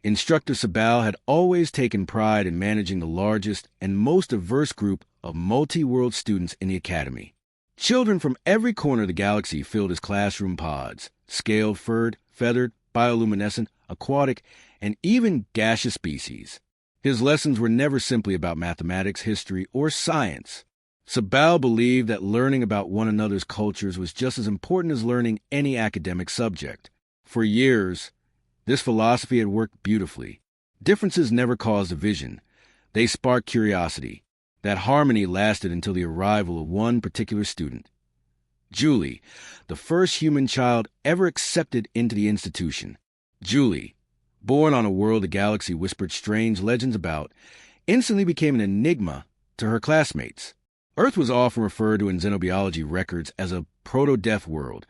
Instructor Sabal had always taken pride in managing the largest and most diverse group of multi-world students in the academy. Children from every corner of the galaxy filled his classroom pods, scaled, furred, feathered, bioluminescent, aquatic, and even gaseous species. His lessons were never simply about mathematics, history, or science. Sabal believed that learning about one another's cultures was just as important as learning any academic subject. For years, this philosophy had worked beautifully. Differences never caused division. They sparked curiosity. That harmony lasted until the arrival of one particular student. Julie, the first human child ever accepted into the institution. Julie, born on a world the galaxy whispered strange legends about, instantly became an enigma to her classmates. Earth was often referred to in xenobiology records as a proto-death world,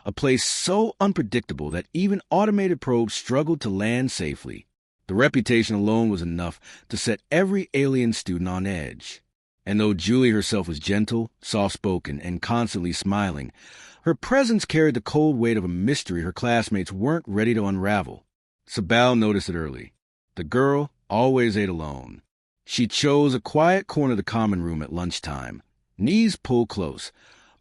a place so unpredictable that even automated probes struggled to land safely. The reputation alone was enough to set every alien student on edge. And though Julie herself was gentle, soft-spoken, and constantly smiling, her presence carried the cold weight of a mystery her classmates weren't ready to unravel. Sabal noticed it early. The girl always ate alone. She chose a quiet corner of the common room at lunchtime, knees pulled close,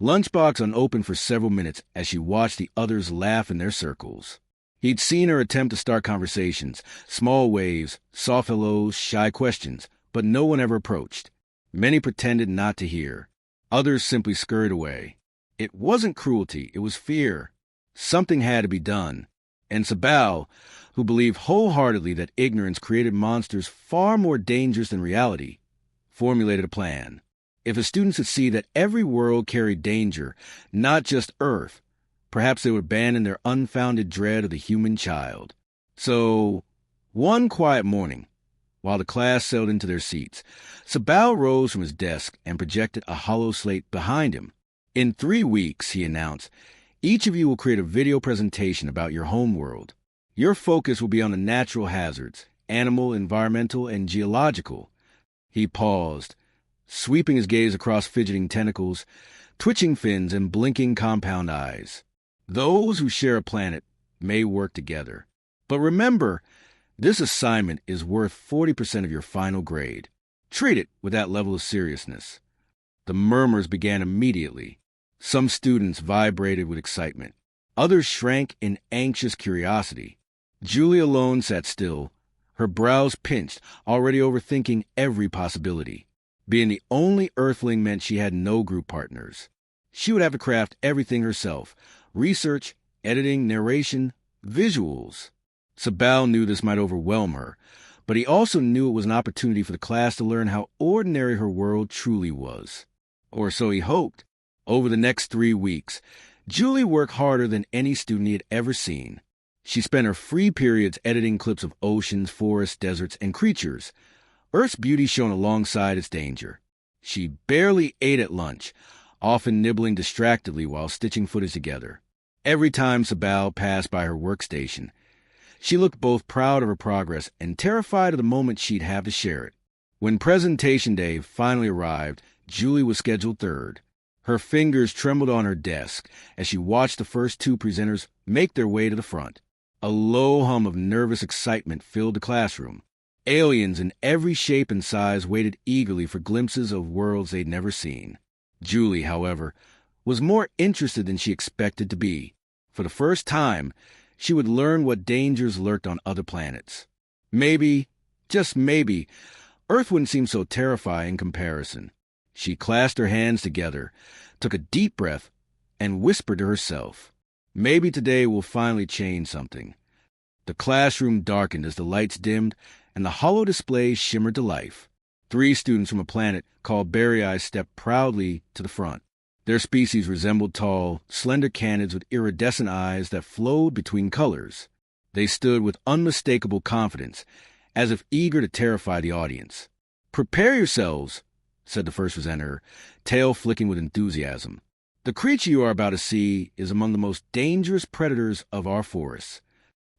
lunchbox unopened for several minutes as she watched the others laugh in their circles. He'd seen her attempt to start conversations, small waves, soft hellos, shy questions, but no one ever approached. Many pretended not to hear. Others simply scurried away. It wasn't cruelty, it was fear. Something had to be done. And Sabal, who believed wholeheartedly that ignorance created monsters far more dangerous than reality, formulated a plan. If the students could see that every world carried danger, not just Earth, perhaps they would abandon their unfounded dread of the human child. So, one quiet morning, while the class settled into their seats, Sabal rose from his desk and projected a hollow slate behind him. In 3 weeks, he announced, each of you will create a video presentation about your home world. Your focus will be on the natural hazards, animal, environmental, and geological. He paused, sweeping his gaze across fidgeting tentacles, twitching fins, and blinking compound eyes. Those who share a planet may work together. But remember, this assignment is worth 40% of your final grade. Treat it with that level of seriousness. The murmurs began immediately. Some students vibrated with excitement. Others shrank in anxious curiosity. Julie alone sat still, her brows pinched, already overthinking every possibility. Being the only Earthling meant she had no group partners. She would have to craft everything herself: research, editing, narration, visuals. Sabal knew this might overwhelm her, but he also knew it was an opportunity for the class to learn how ordinary her world truly was. Or so he hoped. Over the next 3 weeks, Julie worked harder than any student he had ever seen. She spent her free periods editing clips of oceans, forests, deserts, and creatures. Earth's beauty shone alongside its danger. She barely ate at lunch, often nibbling distractedly while stitching footage together. Every time Sabal passed by her workstation, she looked both proud of her progress and terrified of the moment she'd have to share it. When presentation day finally arrived, Julie was scheduled third. Her fingers trembled on her desk as she watched the first 2 presenters make their way to the front. A low hum of nervous excitement filled the classroom. Aliens in every shape and size waited eagerly for glimpses of worlds they'd never seen. Julie, however, was more interested than she expected to be. For the first time, she would learn what dangers lurked on other planets. Maybe, just maybe, Earth wouldn't seem so terrifying in comparison. She clasped her hands together, took a deep breath, and whispered to herself, maybe today will finally change something. The classroom darkened as the lights dimmed and the hollow display shimmered to life. 3 students from a planet called Barrii stepped proudly to the front. Their species resembled tall, slender canids with iridescent eyes that flowed between colors. They stood with unmistakable confidence, as if eager to terrify the audience. "Prepare yourselves," said the first presenter, tail flicking with enthusiasm. "The creature you are about to see is among the most dangerous predators of our forests."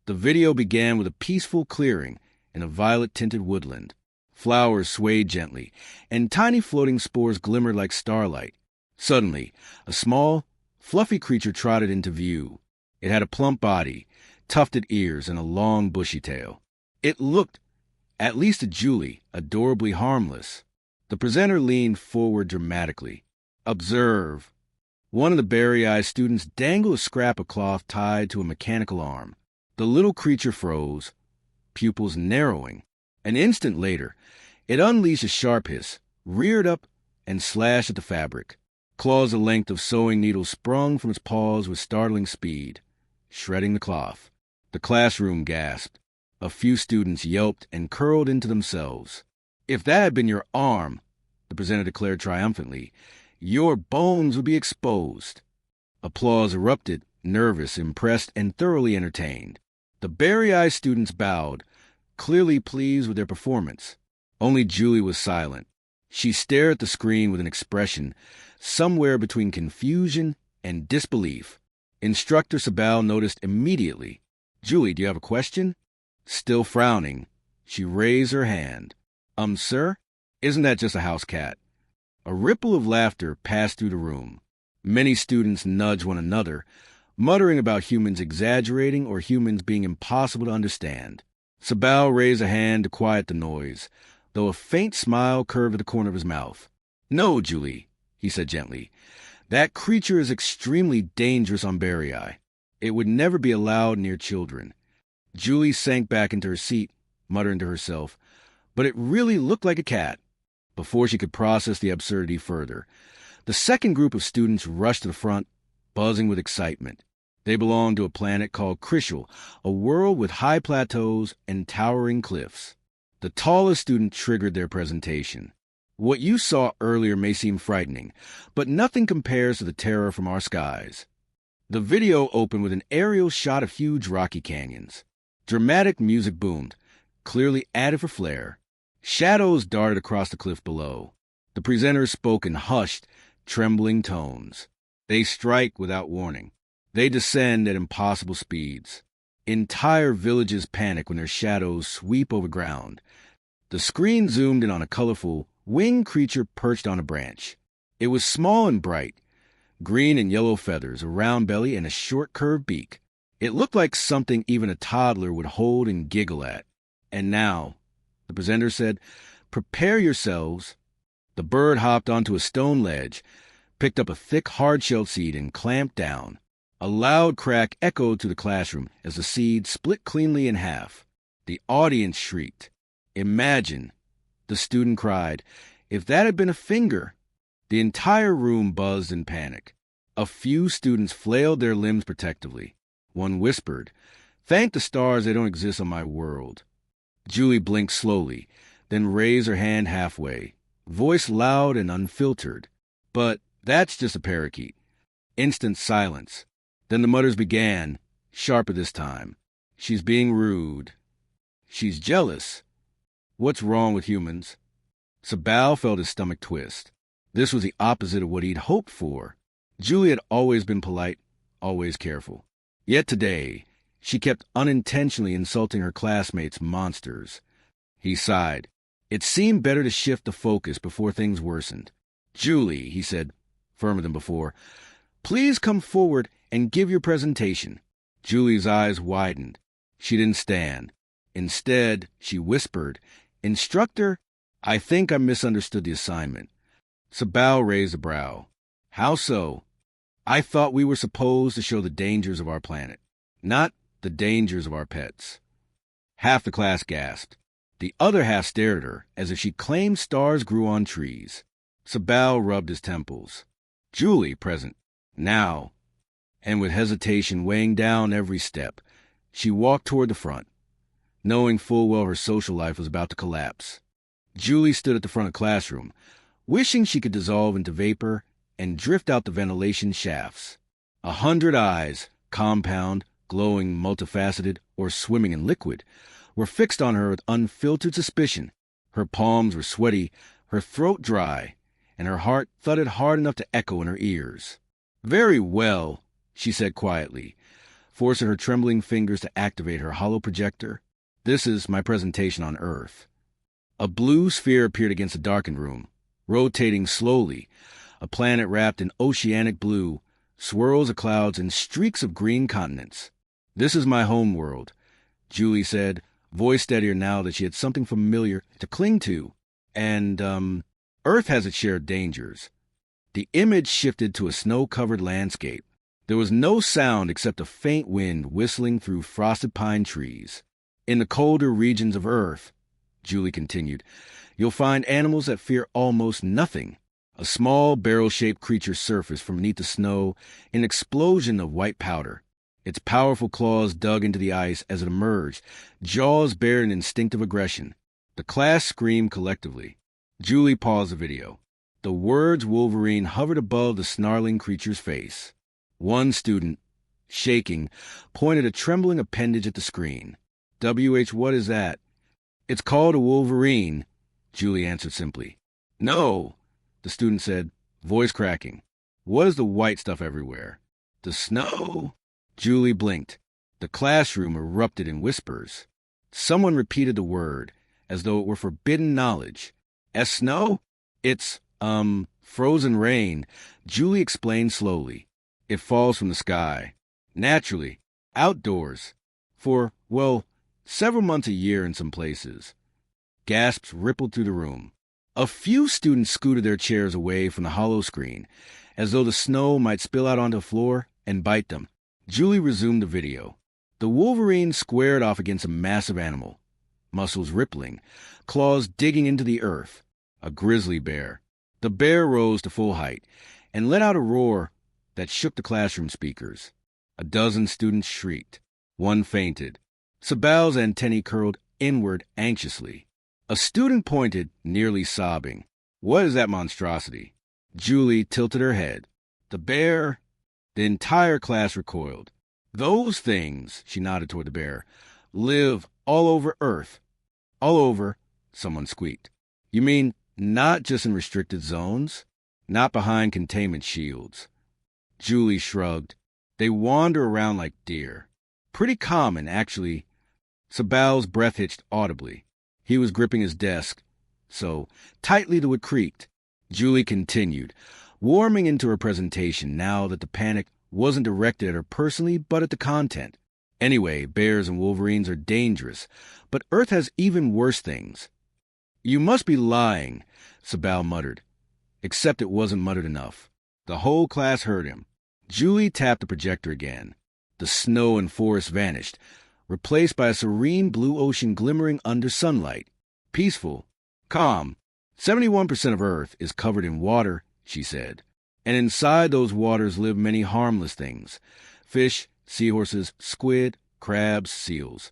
The video began with a peaceful clearing in a violet-tinted woodland. Flowers swayed gently, and tiny floating spores glimmered like starlight. Suddenly, a small, fluffy creature trotted into view. It had a plump body, tufted ears, and a long, bushy tail. It looked, at least to Julie, adorably harmless. The presenter leaned forward dramatically. Observe. One of the berry-eyed students dangled a scrap of cloth tied to a mechanical arm. The little creature froze, pupils narrowing. An instant later, it unleashed a sharp hiss, reared up, and slashed at the fabric. Claws the length of sewing needles sprung from its paws with startling speed, shredding the cloth. The classroom gasped. A few students yelped and curled into themselves. "If that had been your arm," the presenter declared triumphantly, "your bones would be exposed." Applause erupted, nervous, impressed, and thoroughly entertained. The berry-eyed students bowed, clearly pleased with their performance. Only Julie was silent. She stared at the screen with an expression somewhere between confusion and disbelief. Instructor Sabal noticed immediately. "Julie, do you have a question?" Still frowning, she raised her hand. Sir? Isn't that just a house cat?" A ripple of laughter passed through the room. Many students nudged one another, muttering about humans exaggerating or humans being impossible to understand. Sabal raised a hand to quiet the noise, though a faint smile curved at the corner of his mouth. "No, Julie," he said gently. "That creature is extremely dangerous on Berry. It would never be allowed near children." Julie sank back into her seat, muttering to herself, "But it really looked like a cat." Before she could process the absurdity further, the second group of students rushed to the front, buzzing with excitement. They belonged to a planet called Krishal, a world with high plateaus and towering cliffs. The tallest student triggered their presentation. "What you saw earlier may seem frightening, but nothing compares to the terror from our skies." The video opened with an aerial shot of huge rocky canyons. Dramatic music boomed, clearly added for flair. Shadows darted across the cliff below. The presenters spoke in hushed, trembling tones. They strike without warning. They descend at impossible speeds. Entire villages panic when their shadows sweep over ground. The screen zoomed in on a colorful, winged creature perched on a branch. It was small and bright, green and yellow feathers, a round belly, and a short curved beak. It looked like something even a toddler would hold and giggle at. "And now," the presenter said, "prepare yourselves." The bird hopped onto a stone ledge, picked up a thick, hard-shelled seed, and clamped down. A loud crack echoed through the classroom as the seed split cleanly in half. The audience shrieked. "Imagine," the student cried, "if that had been a finger." The entire room buzzed in panic. A few students flailed their limbs protectively. One whispered, "Thank the stars they don't exist on my world." Julie blinked slowly, then raised her hand halfway, voice loud and unfiltered. "But that's just a parakeet." Instant silence. Then the mutters began, sharper this time. "She's being rude. She's jealous. What's wrong with humans?" Sabal felt his stomach twist. This was the opposite of what he'd hoped for. Julie had always been polite, always careful. Yet today, she kept unintentionally insulting her classmates' monsters. He sighed. It seemed better to shift the focus before things worsened. "Julie," he said, firmer than before, "please come forward and give your presentation." Julie's eyes widened. She didn't stand. Instead, she whispered, "Instructor, I think I misunderstood the assignment." Sabal raised a brow. "How so?" "I thought we were supposed to show the dangers of our planet, not the dangers of our pets." Half the class gasped. The other half stared at her, as if she claimed stars grew on trees. Sabal rubbed his temples. "Julie, present. Now." And with hesitation weighing down every step, she walked toward the front, knowing full well her social life was about to collapse. Julie stood at the front of the classroom, wishing she could dissolve into vapor and drift out the ventilation shafts. 100 eyes, compound, glowing, multifaceted, or swimming in liquid, were fixed on her with unfiltered suspicion. Her palms were sweaty, her throat dry, and her heart thudded hard enough to echo in her ears. "Very well," she said quietly, forcing her trembling fingers to activate her hollow projector. "This is my presentation on Earth." A blue sphere appeared against the darkened room, rotating slowly, a planet wrapped in oceanic blue, swirls of clouds and streaks of green continents. "This is my home world," Julie said, voice steadier now that she had something familiar to cling to. And, Earth has its share of dangers. The image shifted to a snow-covered landscape. There was no sound except a faint wind whistling through frosted pine trees. In the colder regions of Earth, Julie continued, you'll find animals that fear almost nothing. A small barrel-shaped creature surfaced from beneath the snow in an explosion of white powder. Its powerful claws dug into the ice as it emerged, jaws bared in instinctive aggression. The class screamed collectively. Julie paused the video. The words Wolverine hovered above the snarling creature's face. One student, shaking, pointed a trembling appendage at the screen. "WH, what is that?" "It's called a Wolverine," Julie answered simply. "No," the student said, voice cracking. "What is the white stuff everywhere?" "The snow." Julie blinked. The classroom erupted in whispers. Someone repeated the word, as though it were forbidden knowledge. "As snow? It's, frozen rain," Julie explained slowly. "It falls from the sky. Naturally. Outdoors. For, well, several months a year in some places." Gasps rippled through the room. A few students scooted their chairs away from the hollow screen, as though the snow might spill out onto the floor and bite them. Julie resumed the video. The Wolverine squared off against a massive animal, muscles rippling, claws digging into the earth. A grizzly bear. The bear rose to full height and let out a roar that shook the classroom speakers. A dozen students shrieked. One fainted. Sabal's antennae curled inward anxiously. A student pointed, nearly sobbing. "What is that monstrosity?" Julie tilted her head. "The bear." The entire class recoiled. "Those things," she nodded toward the bear, "live all over Earth." "All over," someone squeaked. "You mean not just in restricted zones? Not behind containment shields?" Julie shrugged. "They wander around like deer. Pretty common, actually." Sabal's breath hitched audibly. He was gripping his desk, so tightly that it creaked. Julie continued, warming into her presentation now that the panic wasn't directed at her personally, but at the content. "Anyway, bears and wolverines are dangerous, but Earth has even worse things." "You must be lying," Sabal muttered. Except it wasn't muttered enough. The whole class heard him. Julie tapped the projector again. The snow and forest vanished, replaced by a serene blue ocean glimmering under sunlight. Peaceful, calm. 71% of Earth is covered in water, she said. And inside those waters live many harmless things. Fish, seahorses, squid, crabs, seals.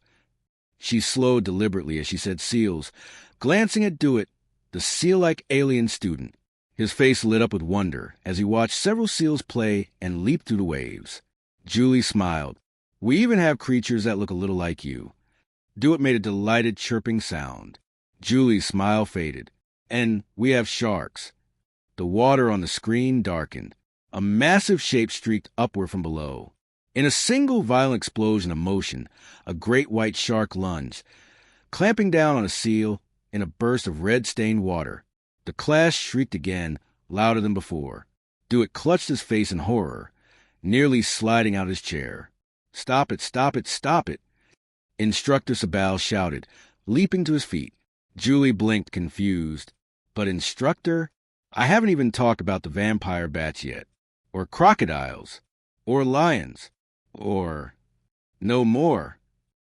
She slowed deliberately as she said seals, glancing at Dewitt, the seal-like alien student. His face lit up with wonder as he watched several seals play and leap through the waves. Julie smiled. "We even have creatures that look a little like you." Dewitt made a delighted chirping sound. Julie's smile faded. "And we have sharks." The water on the screen darkened. A massive shape streaked upward from below. In a single violent explosion of motion, a great white shark lunged, clamping down on a seal in a burst of red-stained water. The class shrieked again, louder than before. Dewitt clutched his face in horror, nearly sliding out his chair. "Stop it, stop it, stop it!" Instructor Sabal shouted, leaping to his feet. Julie blinked, confused. "But instructor, I haven't even talked about the vampire bats yet. Or crocodiles. Or lions. Or... no more."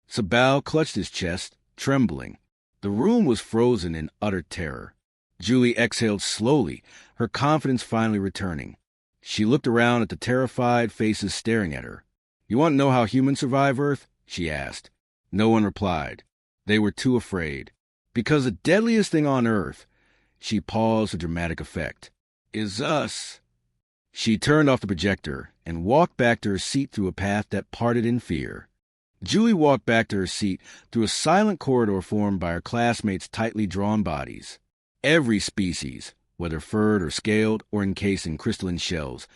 Sabal clutched his chest, trembling. The room was frozen in utter terror. Julie exhaled slowly, her confidence finally returning. She looked around at the terrified faces staring at her. "You want to know how humans survive Earth?" she asked. No one replied. They were too afraid. "Because the deadliest thing on Earth," she paused for dramatic effect, "is us." She turned off the projector and walked back to her seat through a path that parted in fear. Julie walked back to her seat through a silent corridor formed by her classmates' tightly drawn bodies. Every species, whether furred or scaled or encased in crystalline shells,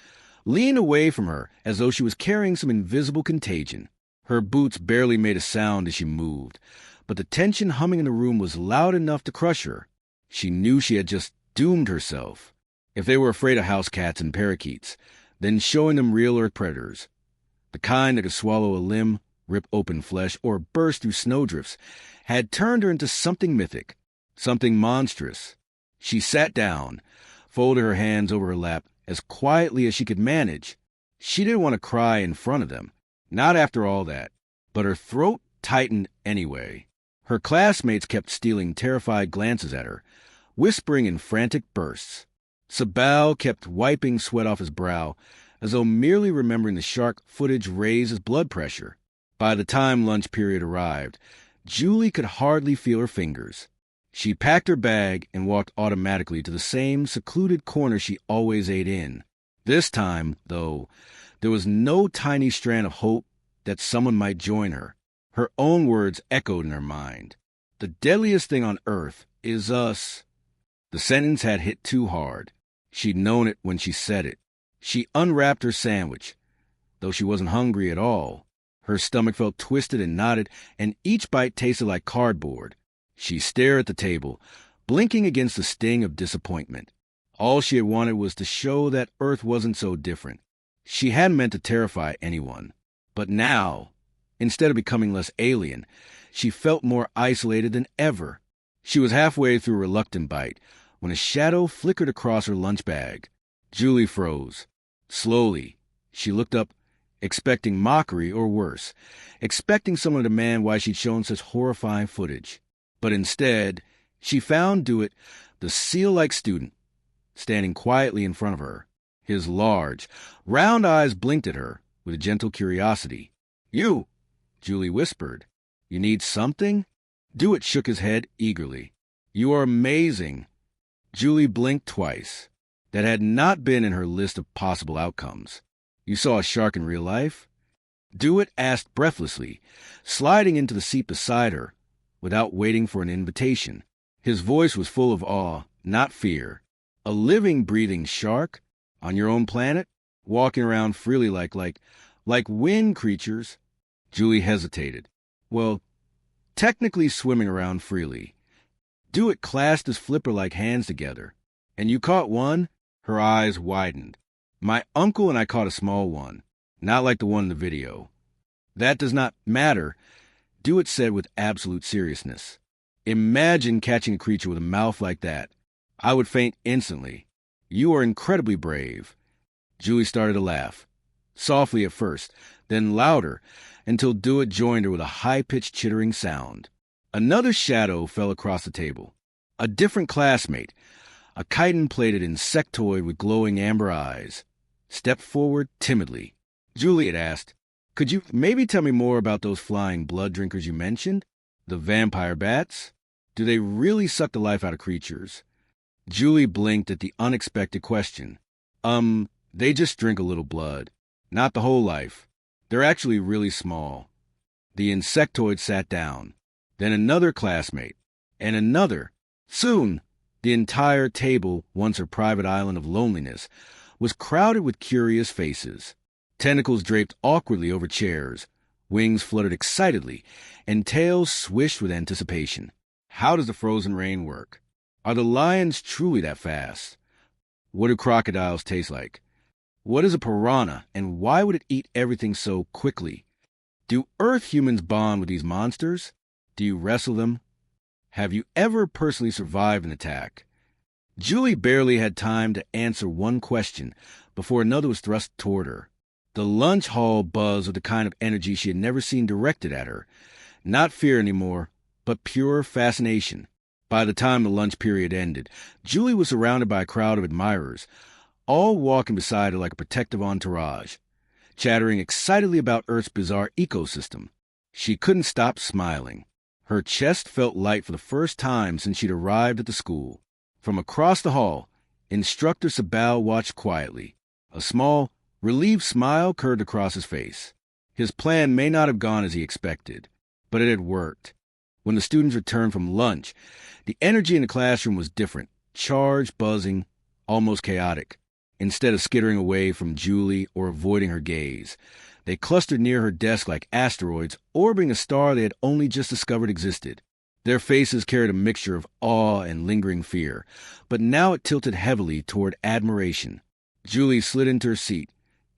leaned away from her as though she was carrying some invisible contagion. Her boots barely made a sound as she moved, but the tension humming in the room was loud enough to crush her. She knew she had just doomed herself. If they were afraid of house cats and parakeets, then showing them real Earth predators, the kind that could swallow a limb rip open flesh, or burst through snowdrifts, had turned her into something mythic, something monstrous. She sat down, folded her hands over her lap as quietly as she could manage. She didn't want to cry in front of them, not after all that, but her throat tightened anyway. Her classmates kept stealing terrified glances at her, whispering in frantic bursts. Sabal kept wiping sweat off his brow, as though merely remembering the shark footage raised his blood pressure. By the time lunch period arrived, Julie could hardly feel her fingers. She packed her bag and walked automatically to the same secluded corner she always ate in. This time, though, there was no tiny strand of hope that someone might join her. Her own words echoed in her mind. "The deadliest thing on earth is us." The sentence had hit too hard. She'd known it when she said it. She unwrapped her sandwich. Though she wasn't hungry at all, her stomach felt twisted and knotted, and each bite tasted like cardboard. She stared at the table, blinking against the sting of disappointment. All she had wanted was to show that Earth wasn't so different. She hadn't meant to terrify anyone. But now, instead of becoming less alien, she felt more isolated than ever. She was halfway through a reluctant bite when a shadow flickered across her lunch bag. Julie froze. Slowly, she looked up, expecting mockery or worse, expecting someone to demand why she'd shown such horrifying footage. But instead, she found Dewitt, the seal-like student, standing quietly in front of her. His large, round eyes blinked at her with a gentle curiosity. "You," Julie whispered. "You need something?" Dewitt shook his head eagerly. "You are amazing." Julie blinked twice. That had not been in her list of possible outcomes. "You saw a shark in real life?" Dewitt asked breathlessly, sliding into the seat beside her, without waiting for an invitation. His voice was full of awe, not fear. "A living, breathing shark? On your own planet? Walking around freely like wind creatures?" Julie hesitated. "Well, technically swimming around freely." Dewitt clasped his flipper-like hands together. "And you caught one?" Her eyes widened. "My uncle and I caught a small one, not like the one in the video." "That does not matter," Dewitt said with absolute seriousness. "Imagine catching a creature with a mouth like that. I would faint instantly. You are incredibly brave." Julie started to laugh, softly at first, then louder, until Dewitt joined her with a high-pitched chittering sound. Another shadow fell across the table. A different classmate, a chitin-plated insectoid with glowing amber eyes, stepped forward timidly. Julie had asked, "Could you maybe tell me more about those flying blood drinkers you mentioned? The vampire bats? Do they really suck the life out of creatures?" Julie blinked at the unexpected question. They just drink a little blood. Not the whole life. They're actually really small." The insectoid sat down. Then another classmate. And another. Soon, the entire table, once her private island of loneliness, was crowded with curious faces. Tentacles draped awkwardly over chairs, wings fluttered excitedly, and tails swished with anticipation. How does the frozen rain work? Are the lions truly that fast? What do crocodiles taste like? What is a piranha, and why would it eat everything so quickly? Do Earth humans bond with these monsters? Do you wrestle them? Have you ever personally survived an attack? Julie barely had time to answer one question before another was thrust toward her. The lunch hall buzzed with the kind of energy she had never seen directed at her. Not fear anymore, but pure fascination. By the time the lunch period ended, Julie was surrounded by a crowd of admirers, all walking beside her like a protective entourage, chattering excitedly about Earth's bizarre ecosystem. She couldn't stop smiling. Her chest felt light for the first time since she'd arrived at the school. From across the hall, Instructor Sabal watched quietly. A small, relieved smile curved across his face. His plan may not have gone as he expected, but it had worked. When the students returned from lunch, the energy in the classroom was different, charged, buzzing, almost chaotic. Instead of skittering away from Julie or avoiding her gaze, they clustered near her desk like asteroids orbiting a star they had only just discovered existed. Their faces carried a mixture of awe and lingering fear, but now it tilted heavily toward admiration. Julie slid into her seat,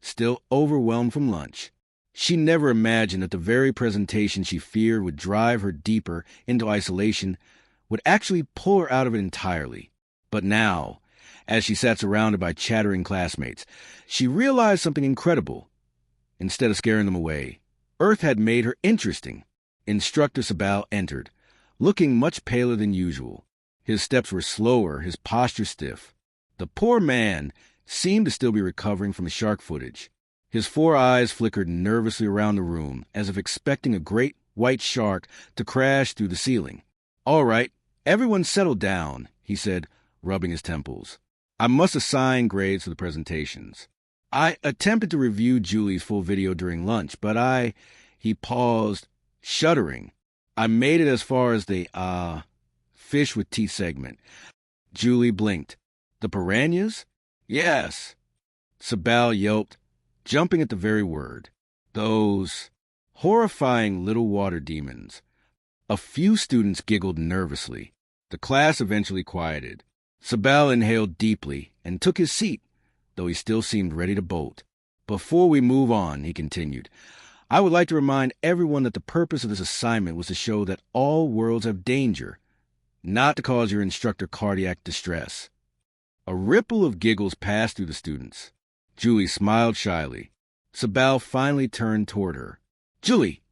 still overwhelmed from lunch. She never imagined that the very presentation she feared would drive her deeper into isolation would actually pull her out of it entirely. But now, as she sat surrounded by chattering classmates, she realized something incredible. Instead of scaring them away, Earth had made her interesting. Instructor Sabal entered, looking much paler than usual. His steps were slower, his posture stiff. The poor man seemed to still be recovering from the shark footage. His 4 eyes flickered nervously around the room, as if expecting a great white shark to crash through the ceiling. "All right, everyone settle down," he said, rubbing his temples. "I must assign grades for the presentations. I attempted to review Julie's full video during lunch, but He paused, shuddering. "I made it as far as the, fish with teeth segment." Julie blinked. "The piranhas?" "Yes." Sabal yelped, jumping at the very word. "Those horrifying little water demons." A few students giggled nervously. The class eventually quieted. Sabal inhaled deeply and took his seat, though he still seemed ready to bolt. "Before we move on," he continued, "I would like to remind everyone that the purpose of this assignment was to show that all worlds have danger, not to cause your instructor cardiac distress." A ripple of giggles passed through the students. Julie smiled shyly. Sabal finally turned toward her. "Julie,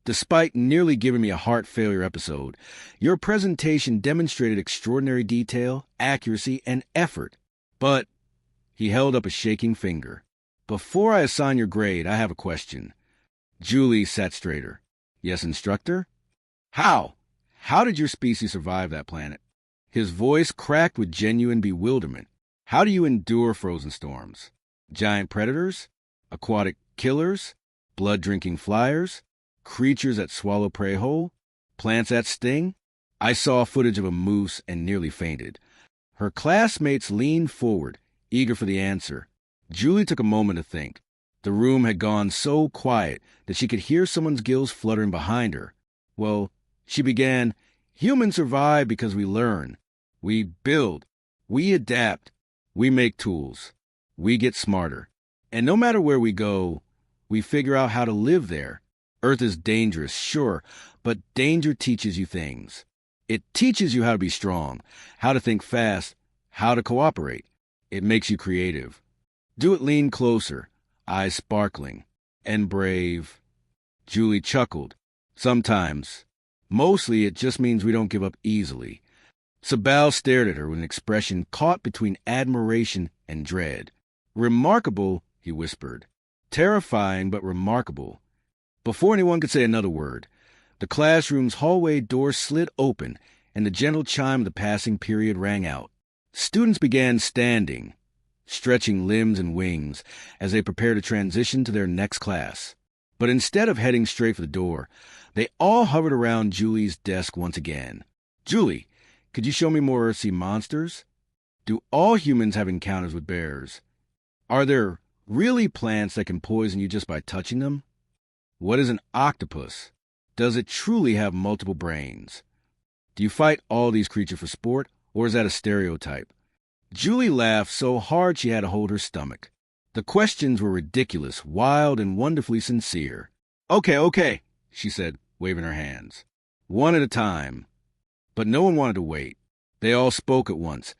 despite nearly giving me a heart failure episode, your presentation demonstrated extraordinary detail, accuracy, and effort. But," he held up a shaking finger, "before I assign your grade, I have a question." Julie sat straighter. "Yes, instructor?" How did your species survive that planet?" His voice cracked with genuine bewilderment. "How do you endure frozen storms? Giant predators? Aquatic killers? Blood-drinking flyers? Creatures that swallow prey whole? Plants that sting?" I saw footage of a moose and nearly fainted. Her classmates leaned forward, eager for the answer. Julie took a moment to think. The room had gone so quiet that she could hear someone's gills fluttering behind her. "Well," she began, "humans survive because we learn. We build. We adapt. We make tools. We get smarter. And no matter where we go, we figure out how to live there. Earth is dangerous, sure, but danger teaches you things. It teaches you how to be strong, how to think fast, how to cooperate. It makes you creative. Do it lean closer, eyes sparkling, and brave." Julie chuckled. "Sometimes. Mostly it just means we don't give up easily." Sabal stared at her with an expression caught between admiration and dread. "Remarkable," he whispered. "Terrifying, but remarkable." Before anyone could say another word, the classroom's hallway door slid open, and the gentle chime of the passing period rang out. Students began standing, stretching limbs and wings, as they prepared to transition to their next class. But instead of heading straight for the door, they all hovered around Julie's desk once again. "Julie, could you show me more earthsea monsters? Do all humans have encounters with bears? Are there really plants that can poison you just by touching them? What is an octopus? Does it truly have multiple brains? Do you fight all these creatures for sport, or is that a stereotype?" Julie laughed so hard she had to hold her stomach. The questions were ridiculous, wild, and wonderfully sincere. Okay, she said, waving her hands. "One at a time." But no one wanted to wait. They all spoke at once,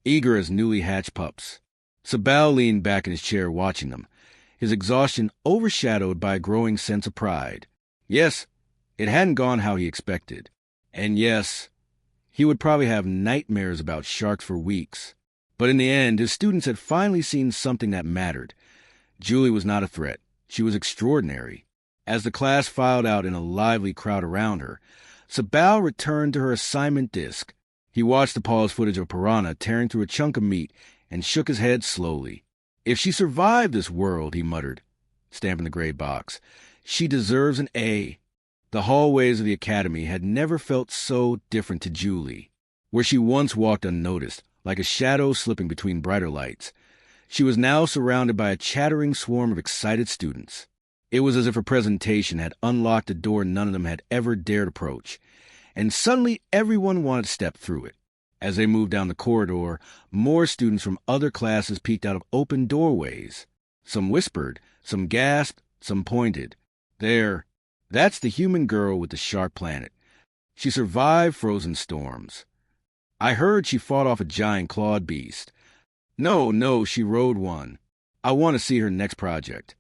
eager as newly hatched pups. Sabal leaned back in his chair watching them, his exhaustion overshadowed by a growing sense of pride. Yes, it hadn't gone how he expected. And yes, he would probably have nightmares about sharks for weeks. But in the end, his students had finally seen something that mattered. Julie was not a threat. She was extraordinary. As the class filed out in a lively crowd around her, Sabal returned to her assignment disc. He watched the paused footage of piranha tearing through a chunk of meat and shook his head slowly. "If she survived this world," he muttered, stamping the gray box, "she deserves an A." The hallways of the academy had never felt so different to Julie. Where she once walked unnoticed, like a shadow slipping between brighter lights, she was now surrounded by a chattering swarm of excited students. It was as if her presentation had unlocked a door none of them had ever dared approach, and suddenly everyone wanted to step through it. As they moved down the corridor, more students from other classes peeked out of open doorways. Some whispered, some gasped, Some pointed. There, that's the human girl with the shark planet. She survived frozen storms. I heard she fought off a giant clawed beast. No, she rode one. I want to see her next project.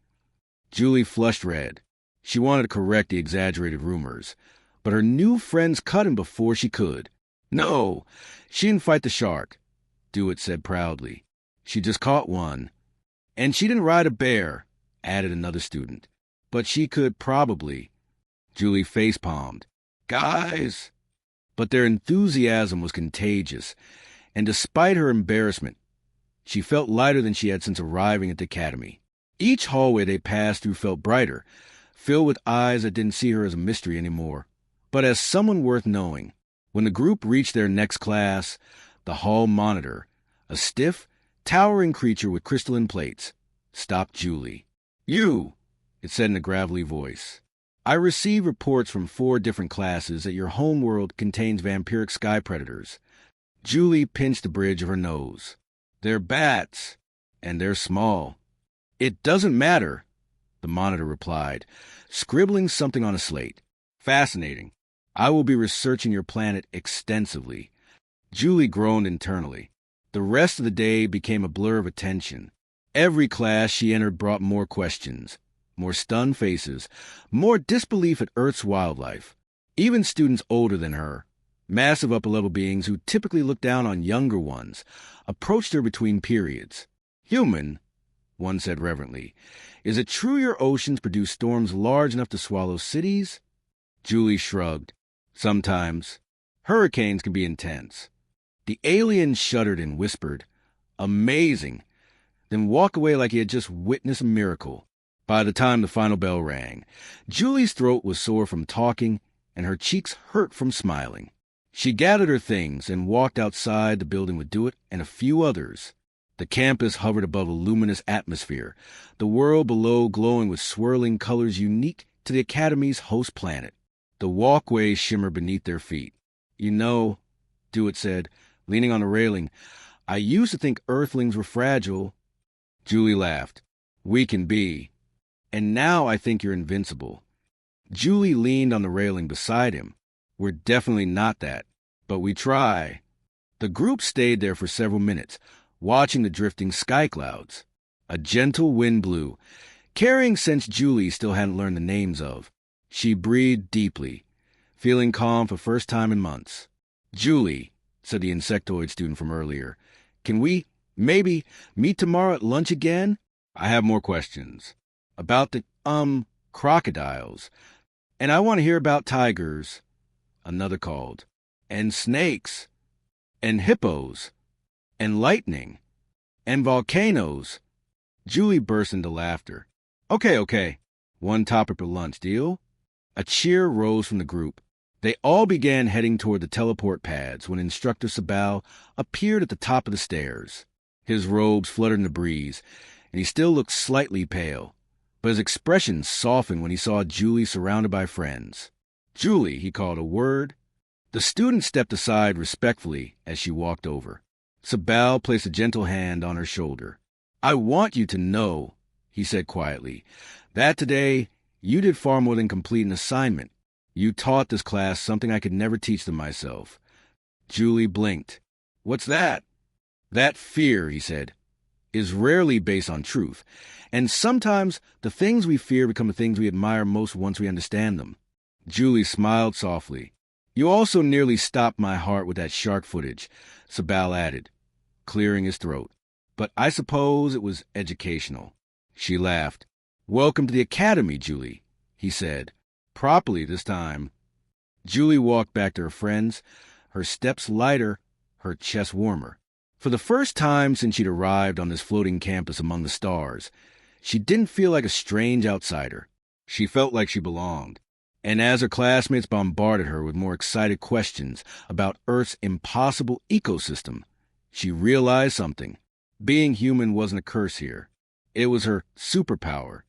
Julie flushed red. She wanted to correct the exaggerated rumors, but her new friends cut him before she could. No, she didn't fight the shark, Dewitt said proudly. She just caught one. And she didn't ride a bear, added another student. But she could probably. Julie facepalmed. Guys! But their enthusiasm was contagious, and despite her embarrassment, she felt lighter than she had since arriving at the academy. Each hallway they passed through felt brighter, filled with eyes that didn't see her as a mystery anymore, but as someone worth knowing. When the group reached their next class, the hall monitor, a stiff, towering creature with crystalline plates, stopped Julie. You, it said in a gravelly voice. I receive reports from 4 different classes that your homeworld contains vampiric sky predators. Julie pinched the bridge of her nose. They're bats, and they're small. It doesn't matter, the monitor replied, scribbling something on a slate. Fascinating. I will be researching your planet extensively. Julie groaned internally. The rest of the day became a blur of attention. Every class she entered brought more questions, more stunned faces, more disbelief at Earth's wildlife. Even students older than her, massive upper-level beings who typically look down on younger ones, approached her between periods. Human, one said reverently, is it true your oceans produce storms large enough to swallow cities? Julie shrugged. Sometimes. Hurricanes can be intense. The alien shuddered and whispered, Amazing, then walked away like he had just witnessed a miracle. By the time the final bell rang, Julie's throat was sore from talking and her cheeks hurt from smiling. She gathered her things and walked outside the building with Dewitt and a few others. The campus hovered above a luminous atmosphere, the world below glowing with swirling colors unique to the Academy's host planet. The walkways shimmered beneath their feet. You know, Dewitt said, leaning on the railing, I used to think Earthlings were fragile. Julie laughed. We can be. And now I think you're invincible. Julie leaned on the railing beside him. We're definitely not that, but we try. The group stayed there for several minutes, watching the drifting sky clouds. A gentle wind blew, carrying scents Julie still hadn't learned the names of. She breathed deeply, feeling calm for first time in months. Julie, said the insectoid student from earlier, can we, maybe, meet tomorrow at lunch again? I have more questions. About the, crocodiles. And I want to hear about tigers, another called. And snakes. And hippos. And lightning. And volcanoes. Julie burst into laughter. Okay. One topic per lunch, deal? A cheer rose from the group. They all began heading toward the teleport pads when Instructor Sabal appeared at the top of the stairs. His robes fluttered in the breeze, and he still looked slightly pale, but his expression softened when he saw Julie surrounded by friends. Julie, he called a word. The student stepped aside respectfully as she walked over. Sabal placed a gentle hand on her shoulder. I want you to know, he said quietly, that today you did far more than complete an assignment. You taught this class something I could never teach them myself. Julie blinked. What's that? That fear, he said, is rarely based on truth, and sometimes the things we fear become the things we admire most once we understand them. Julie smiled softly. You also nearly stopped my heart with that shark footage, Sabal added, clearing his throat. But I suppose it was educational. She laughed. Welcome to the Academy, Julie, he said, properly this time. Julie walked back to her friends, her steps lighter, her chest warmer. For the first time since she'd arrived on this floating campus among the stars, she didn't feel like a strange outsider. She felt like she belonged. And as her classmates bombarded her with more excited questions about Earth's impossible ecosystem, she realized something. Being human wasn't a curse here. It was her superpower.